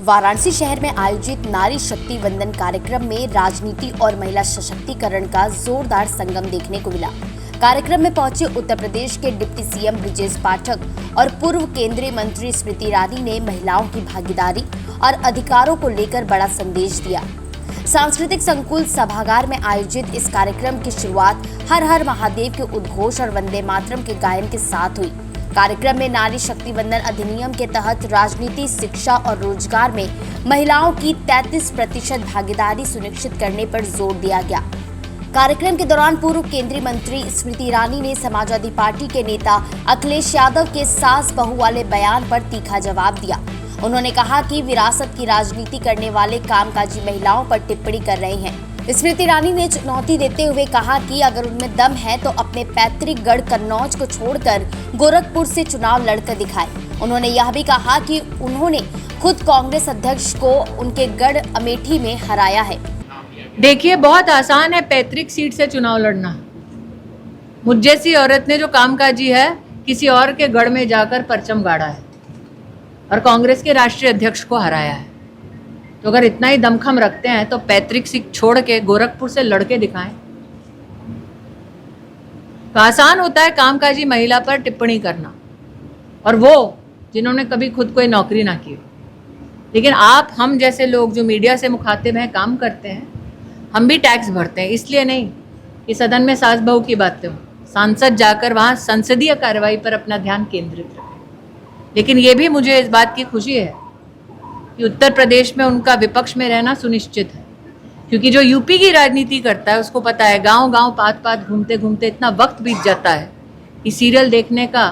वाराणसी शहर में आयोजित नारी शक्ति वंदन कार्यक्रम में राजनीति और महिला सशक्तिकरण का जोरदार संगम देखने को मिला। कार्यक्रम में पहुंचे उत्तर प्रदेश के डिप्टी सीएम ब्रजेश पाठक और पूर्व केंद्रीय मंत्री स्मृति ईरानी ने महिलाओं की भागीदारी और अधिकारों को लेकर बड़ा संदेश दिया। सांस्कृतिक संकुल सभागार में आयोजित इस कार्यक्रम की शुरुआत हर हर महादेव के उद्घोष और वंदे मातरम के गायन के साथ हुई। कार्यक्रम में नारी शक्ति वंदन अधिनियम के तहत राजनीति, शिक्षा और रोजगार में महिलाओं की 33% भागीदारी सुनिश्चित करने पर जोर दिया गया। कार्यक्रम के दौरान पूर्व केंद्रीय मंत्री स्मृति ईरानी ने समाजवादी पार्टी के नेता अखिलेश यादव के सास बहू वाले बयान पर तीखा जवाब दिया। उन्होंने कहा कि विरासत की राजनीति करने वाले कामकाजी महिलाओं पर टिप्पणी कर रहे हैं। स्मृति ईरानी ने चुनौती देते हुए कहा कि अगर उनमें दम है तो अपने पैतृक गढ़ कन्नौज को छोड़कर गोरखपुर से चुनाव लड़कर दिखाए। उन्होंने यह भी कहा कि उन्होंने खुद कांग्रेस अध्यक्ष को उनके गढ़ अमेठी में हराया है। देखिए, बहुत आसान है पैतृक सीट से चुनाव लड़ना। मुझ जैसी औरत ने जो कामकाजी है किसी और के गढ़ में जाकर परचम गाड़ा है और कांग्रेस के राष्ट्रीय अध्यक्ष को हराया है। तो अगर इतना ही दमखम रखते हैं तो पैतृक सीट छोड़ के गोरखपुर से लड़के दिखाएं। तो आसान होता है कामकाजी महिला पर टिप्पणी करना, और वो जिन्होंने कभी खुद कोई नौकरी ना की हो। लेकिन आप, हम जैसे लोग जो मीडिया से मुखातिब हैं, काम करते हैं, हम भी टैक्स भरते हैं। इसलिए नहीं कि सदन में सास बहू की बातें हों, सांसद जाकर वहाँ संसदीय कार्रवाई पर अपना ध्यान केंद्रित रखें। लेकिन ये भी मुझे इस बात की खुशी है कि उत्तर प्रदेश में उनका विपक्ष में रहना सुनिश्चित है, क्योंकि जो यूपी की राजनीति करता है उसको पता है गांव-गांव, पात-पात घूमते घूमते इतना वक्त बीत जाता है कि सीरियल देखने का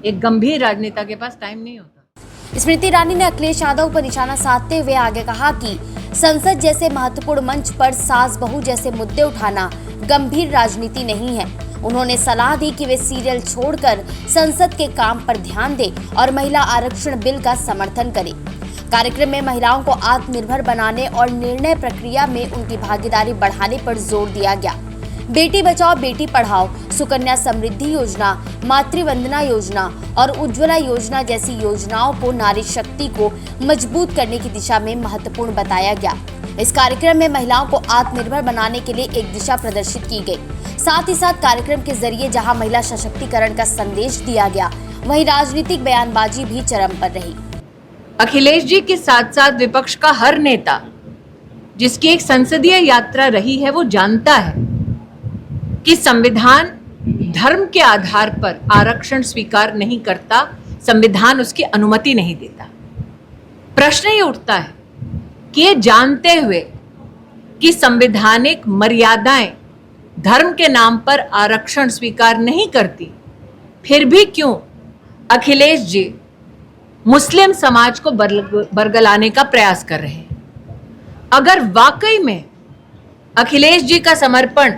एक गंभीर राजनेता के पास टाइम नहीं होता। स्मृति ईरानी ने अखिलेश यादव पर निशाना साधते हुए आगे कहा कि संसद जैसे महत्वपूर्ण मंच पर सास बहू जैसे मुद्दे उठाना गंभीर राजनीति नहीं है। उन्होंने सलाह दी कि वे सीरियल छोड़कर संसद के काम पर ध्यान दें और महिला आरक्षण बिल का समर्थन करें। कार्यक्रम में महिलाओं को आत्मनिर्भर बनाने और निर्णय प्रक्रिया में उनकी भागीदारी बढ़ाने पर जोर दिया गया। बेटी बचाओ बेटी पढ़ाओ, सुकन्या समृद्धि योजना, मातृवंदना योजना और उज्ज्वला योजना जैसी योजनाओं को नारी शक्ति को मजबूत करने की दिशा में महत्वपूर्ण बताया गया। इस कार्यक्रम में महिलाओं को आत्मनिर्भर बनाने के लिए एक दिशा प्रदर्शित की गई। साथ ही साथ कार्यक्रम के जरिए जहां महिला सशक्तिकरण का संदेश दिया गया, वहीं राजनीतिक बयानबाजी भी चरम पर रही। अखिलेश जी के साथ साथ विपक्ष का हर नेता जिसकी एक संसदीय यात्रा रही है, वो जानता है कि संविधान धर्म के आधार पर आरक्षण स्वीकार नहीं करता, संविधान उसकी अनुमति नहीं देता। प्रश्न ये उठता है कि ये जानते हुए कि संवैधानिक मर्यादाएं धर्म के नाम पर आरक्षण स्वीकार नहीं करती, फिर भी क्यों अखिलेश जी मुस्लिम समाज को बरगलाने का प्रयास कर रहे हैं। अगर वाकई में अखिलेश जी का समर्पण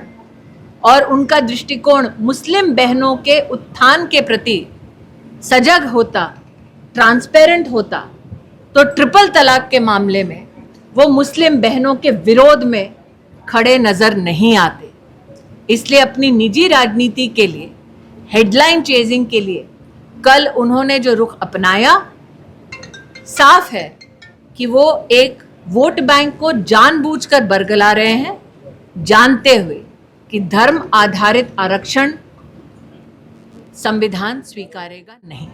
और उनका दृष्टिकोण मुस्लिम बहनों के उत्थान के प्रति सजग होता, ट्रांसपेरेंट होता, तो ट्रिपल तलाक के मामले में वो मुस्लिम बहनों के विरोध में खड़े नजर नहीं आते। इसलिए अपनी निजी राजनीति के लिए, हेडलाइन चेजिंग के लिए कल उन्होंने जो रुख अपनाया, साफ है कि वो एक वोट बैंक को जानबूझकर बरगला रहे हैं, जानते हुए कि धर्म आधारित आरक्षण संविधान स्वीकारेगा नहीं।